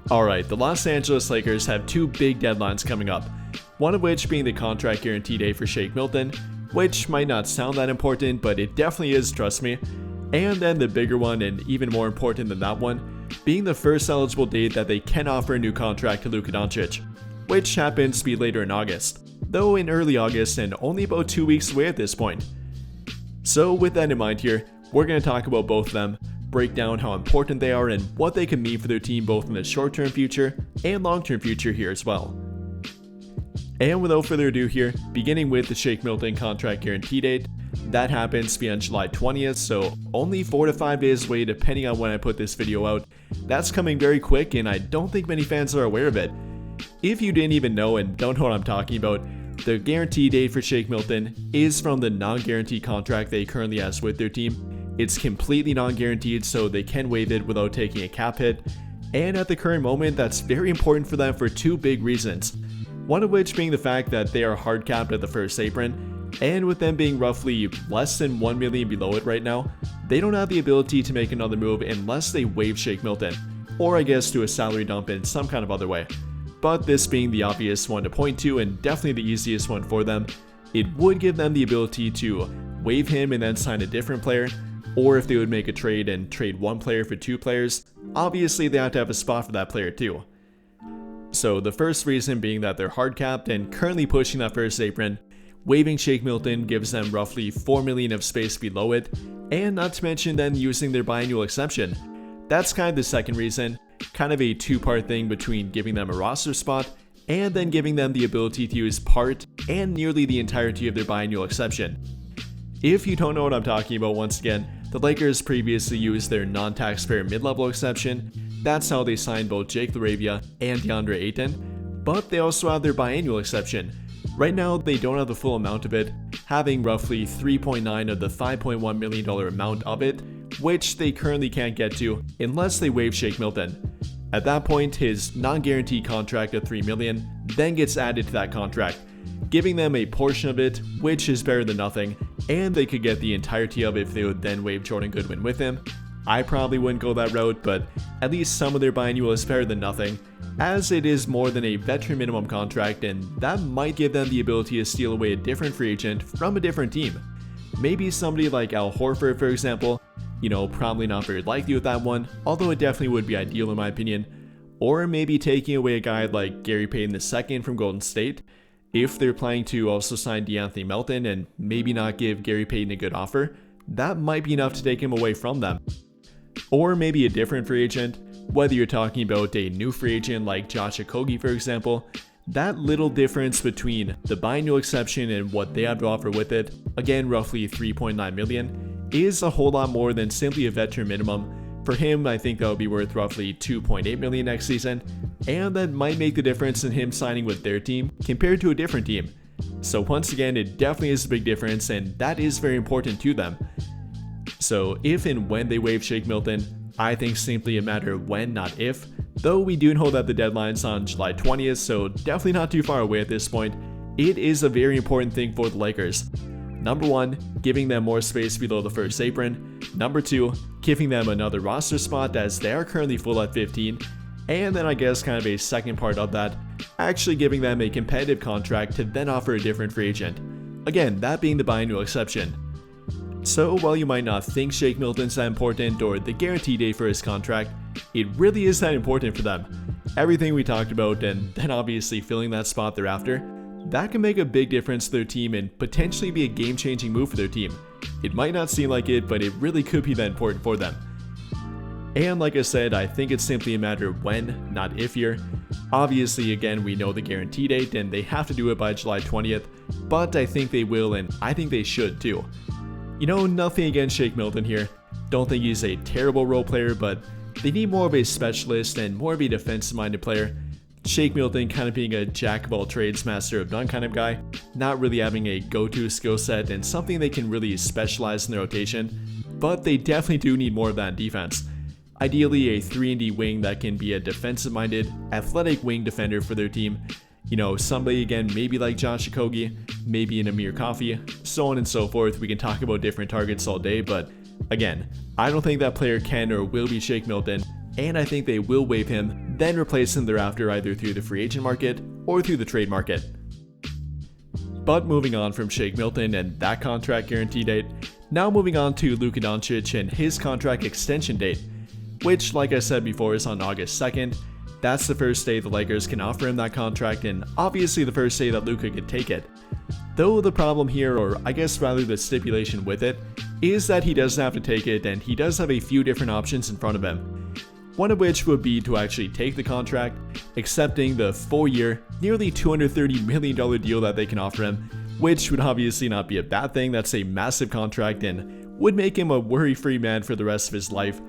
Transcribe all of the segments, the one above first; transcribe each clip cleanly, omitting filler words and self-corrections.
Alright, the Los Angeles Lakers have two big deadlines coming up, one of which being the contract guarantee day for Shake Milton, which might not sound that important, but it definitely is, trust me. And then the bigger one, and even more important than that one, being the first eligible date that they can offer a new contract to Luka Doncic, which happens to be later in August, though in early August and only about 2 weeks away at this point. So with that in mind here, we're going to talk about both of them, break down how important they are and what they can mean for their team both in the short-term future and long-term future here as well. And without further ado here, beginning with the Shake Milton contract guarantee date, that happens to be on July 20th, so only 4 to 5 days away depending on when I put this video out. That's coming very quick and I don't think many fans are aware of it. If you didn't even know and don't know what I'm talking about, the guarantee date for Shake Milton is from the non-guaranteed contract they currently has with their team. It's completely non-guaranteed, so they can waive it without taking a cap hit, and at the current moment that's very important for them for two big reasons. One of which being the fact that they are hard capped at the first apron, and with them being roughly less than 1 million below it right now, they don't have the ability to make another move unless they waive Shake Milton, or I guess do a salary dump in some kind of other way. But this being the obvious one to point to and definitely the easiest one for them, it would give them the ability to waive him and then sign a different player, or if they would make a trade and trade one player for two players, obviously they have to have a spot for that player too. So the first reason being that they're hard capped and currently pushing that first apron, waiving Shake Milton gives them roughly 4 million of space below it, and not to mention then using their biannual exception. That's kind of the second reason, kind of a two-part thing between giving them a roster spot and then giving them the ability to use part and nearly the entirety of their biannual exception. If you don't know what I'm talking about, once again, the Lakers previously used their non-taxpayer mid-level exception. That's how they signed both Jake LaRavia and DeAndre Ayton, but they also have their biannual exception. Right now, they don't have the full amount of it, having roughly 3.9 of the $5.1 million amount of it, which they currently can't get to unless they waive Shake Milton. At that point, his non-guaranteed contract of $3 million then gets added to that contract, giving them a portion of it, which is better than nothing, and they could get the entirety of it if they would then waive Jordan Goodwin with him. I probably wouldn't go that route, but at least some of their biannual is better than nothing, as it is more than a veteran minimum contract, and that might give them the ability to steal away a different free agent from a different team. Maybe somebody like Al Horford, for example. Probably not very likely with that one, although it definitely would be ideal in my opinion. Or maybe taking away a guy like Gary Payton II from Golden State, if they're planning to also sign DeAnthony Melton and maybe not give Gary Payton a good offer, that might be enough to take him away from them. Or maybe a different free agent, whether you're talking about a new free agent like Josh Okogie for example. That little difference between the biannual exception and what they have to offer with it, again roughly 3.9 million, is a whole lot more than simply a veteran minimum. For him, I think that would be worth roughly 2.8 million next season, and that might make the difference in him signing with their team compared to a different team. So once again, it definitely is a big difference, and that is very important to them. So if and when they waive Shake Milton, I think simply a matter of when, not if, though we do know that the deadline's on July 20th, so definitely not too far away at this point. It is a very important thing for the Lakers. Number one, giving them more space below the first apron. Number two, giving them another roster spot as they are currently full at 15. And then I guess kind of a second part of that, actually giving them a competitive contract to then offer a different free agent. Again, that being the biannual exception. So while you might not think Shake Milton's that important or the guarantee date for his contract, it really is that important for them. Everything we talked about and then obviously filling that spot thereafter, that can make a big difference to their team and potentially be a game-changing move for their team. It might not seem like it, but it really could be that important for them. And like I said, I think it's simply a matter of when, not if here. Obviously, again, we know the guarantee date and they have to do it by July 20th, but I think they will and I think they should too. Nothing against Shake Milton here. Don't think he's a terrible role player, but they need more of a specialist and more of a defensive-minded player. Shake Milton kind of being a jack of all trades, master of none kind of guy, not really having a go-to skill set and something they can really specialize in their rotation, but they definitely do need more of that in defense. Ideally a 3-and-D wing that can be a defensive-minded, athletic wing defender for their team. Somebody again maybe like Josh Okogie, maybe an Amir Coffey, so on and so forth. We can talk about different targets all day, but again, I don't think that player can or will be Shake Milton, and I think they will waive him then replace him thereafter either through the free agent market or through the trade market. But moving on from Shake Milton and that contract guarantee date, now moving on to Luka Doncic and his contract extension date, which, like I said before, is on August 2nd. That's the first day the Lakers can offer him that contract, and obviously the first day that Luka could take it. Though the problem here, or I guess rather the stipulation with it, is that he doesn't have to take it and he does have a few different options in front of him. One of which would be to actually take the contract, accepting the 4-year, nearly $230 million deal that they can offer him, which would obviously not be a bad thing. That's a massive contract and would make him a worry-free man for the rest of his life.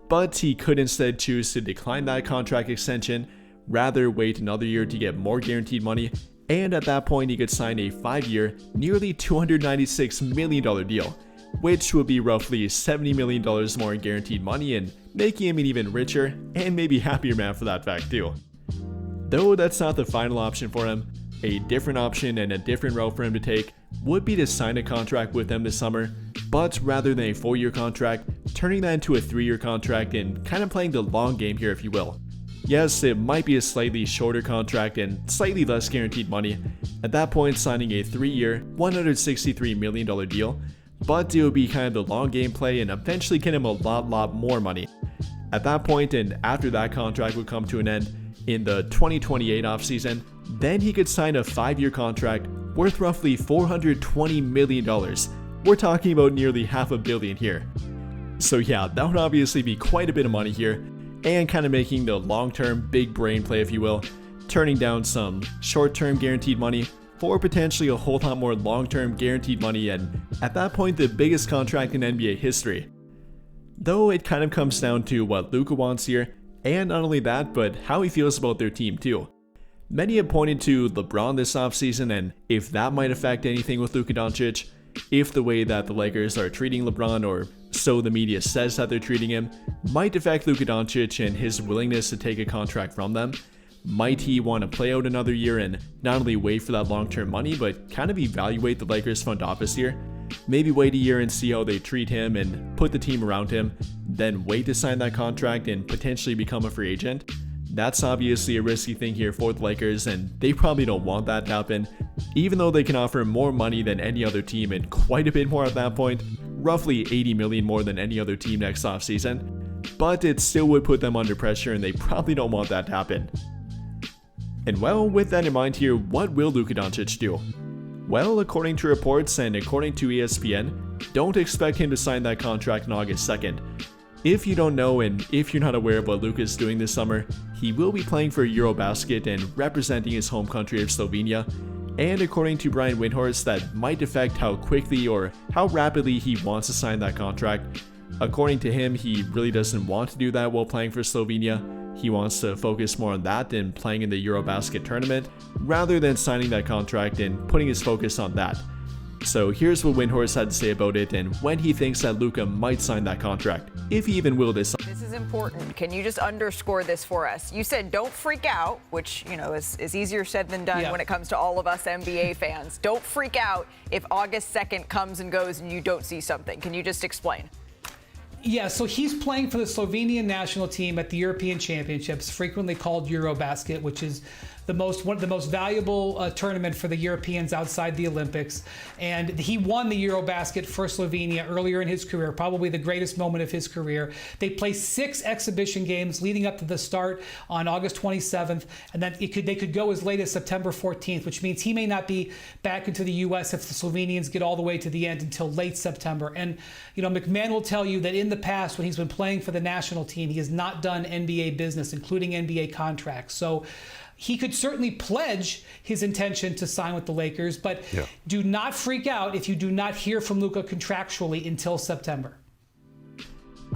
But he could instead choose to decline that contract extension, rather wait another year to get more guaranteed money, and at that point he could sign a 5-year, nearly $296 million deal, which would be roughly $70 million more in guaranteed money and making him an even richer and maybe happier man for that fact too. Though that's not the final option for him, a different option and a different route for him to take would be to sign a contract with them this summer, but rather than a 4-year contract, turning that into a 3-year contract and kind of playing the long game here, if you will. Yes, it might be a slightly shorter contract and slightly less guaranteed money, at that point signing a 3-year, $163 million deal, but it would be kind of the long game play and eventually get him a lot more money. At that point, and after that contract would come to an end in the 2028 offseason, then he could sign a 5-year contract worth roughly $420 million. We're talking about nearly $500 million here. So yeah, that would obviously be quite a bit of money here, and kind of making the long-term big brain play, if you will, turning down some short-term guaranteed money for potentially a whole lot more long-term guaranteed money, and at that point the biggest contract in NBA history. Though it kind of comes down to what Luka wants here, and not only that, but how he feels about their team too. Many have pointed to LeBron this offseason and if that might affect anything with Luka Doncic, if the way that the Lakers are treating LeBron, or so the media says that they're treating him, might affect Luka Doncic and his willingness to take a contract from them. Might he want to play out another year and not only wait for that long-term money, but kind of evaluate the Lakers front office here? Maybe wait a year and see how they treat him and put the team around him, then wait to sign that contract and potentially become a free agent? That's obviously a risky thing here for the Lakers, and they probably don't want that to happen, even though they can offer more money than any other team and quite a bit more at that point, roughly $80 million more than any other team next offseason. But it still would put them under pressure and they probably don't want that to happen. And well, with that in mind here, what will Luka Doncic do? Well, according to reports and according to ESPN, don't expect him to sign that contract on August 2nd. If you don't know and if you're not aware of what Luka is doing this summer, he will be playing for Eurobasket and representing his home country of Slovenia. And according to Brian Windhorst, that might affect how quickly or how rapidly he wants to sign that contract. According to him, he really doesn't want to do that while playing for Slovenia. He wants to focus more on that than playing in the Eurobasket tournament, rather than signing that contract and putting his focus on that. So here's what Windhorst had to say about it and when he thinks that Luka might sign that contract, if he even will this. This is important. Can you just underscore this for us? You said don't freak out, which, is easier said than done when it comes to all of us NBA fans. Don't freak out if August 2nd comes and goes and you don't see something. Can you just explain? Yeah, so he's playing for the Slovenian national team at the European Championships, frequently called Eurobasket, which is one of the most valuable tournament for the Europeans outside the Olympics. And he won the Eurobasket for Slovenia earlier in his career, probably the greatest moment of his career. They play 6 exhibition games leading up to the start on August 27th, and then they could go as late as September 14th, which means he may not be back into the U.S. if the Slovenians get all the way to the end until late September. And McMahon will tell you that in the past, when he's been playing for the national team, he has not done NBA business, including NBA contracts. So he could certainly pledge his intention to sign with the Lakers, but do not freak out if you do not hear from Luka contractually until September.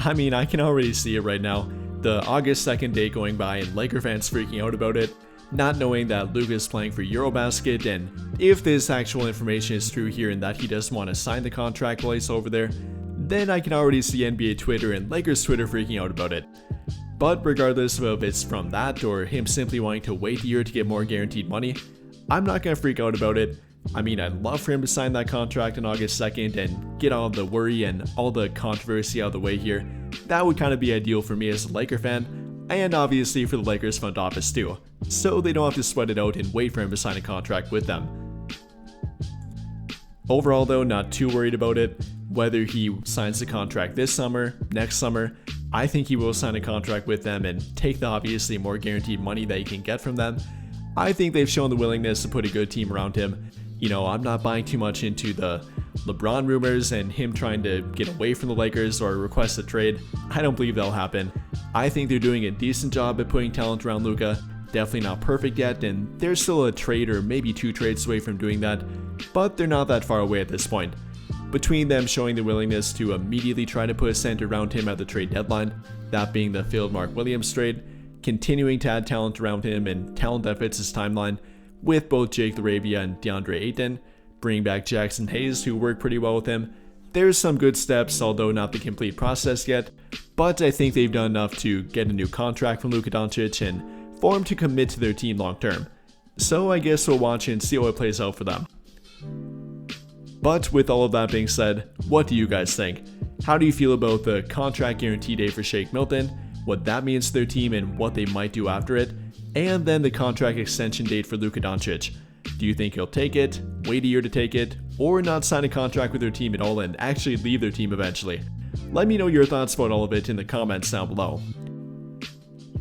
I mean, I can already see it right now. The August 2nd date going by and Laker fans freaking out about it, not knowing that Luka is playing for Eurobasket, and if this actual information is true here and that he doesn't want to sign the contract while he's over there, then I can already see NBA Twitter and Lakers Twitter freaking out about it. But regardless of if it's from that or him simply wanting to wait a year to get more guaranteed money, I'm not going to freak out about it. I mean, I'd love for him to sign that contract on August 2nd and get all the worry and all the controversy out of the way here. That would kind of be ideal for me as a Laker fan. and obviously for the Lakers front office too, so they don't have to sweat it out and wait for him to sign a contract with them. Overall though, not too worried about it. Whether he signs the contract this summer, next summer, I think he will sign a contract with them and take the obviously more guaranteed money that he can get from them. I think they've shown the willingness to put a good team around him. You know, I'm not buying too much into the LeBron rumors and him trying to get away from the Lakers or request a trade. I don't believe that'll happen. I think they're doing a decent job at putting talent around Luka. Definitely not perfect yet, and there's still a trade or maybe 2 trades away from doing that, but they're not that far away at this point. Between them showing the willingness to immediately try to put a center around him at the trade deadline, that being the failed Mark Williams trade, continuing to add talent around him and talent that fits his timeline, with both Jake LaRavia and DeAndre Ayton, bringing back Jackson Hayes who worked pretty well with him. There's some good steps, although not the complete process yet, but I think they've done enough to get a new contract from Luka Doncic and for him to commit to their team long term. So I guess we'll watch and see how it plays out for them. But with all of that being said, what do you guys think? How do you feel about the contract guarantee date for Shake Milton, what that means to their team and what they might do after it, and then the contract extension date for Luka Doncic? Do you think he'll take it, wait a year to take it, or not sign a contract with their team at all and actually leave their team eventually? Let me know your thoughts about all of it in the comments down below.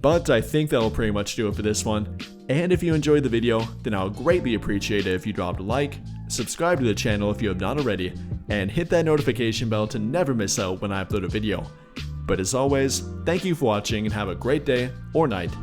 But I think that'll pretty much do it for this one. And if you enjoyed the video, then I'll greatly appreciate it if you dropped a like, subscribe to the channel if you have not already, and hit that notification bell to never miss out when I upload a video. But as always, thank you for watching and have a great day or night.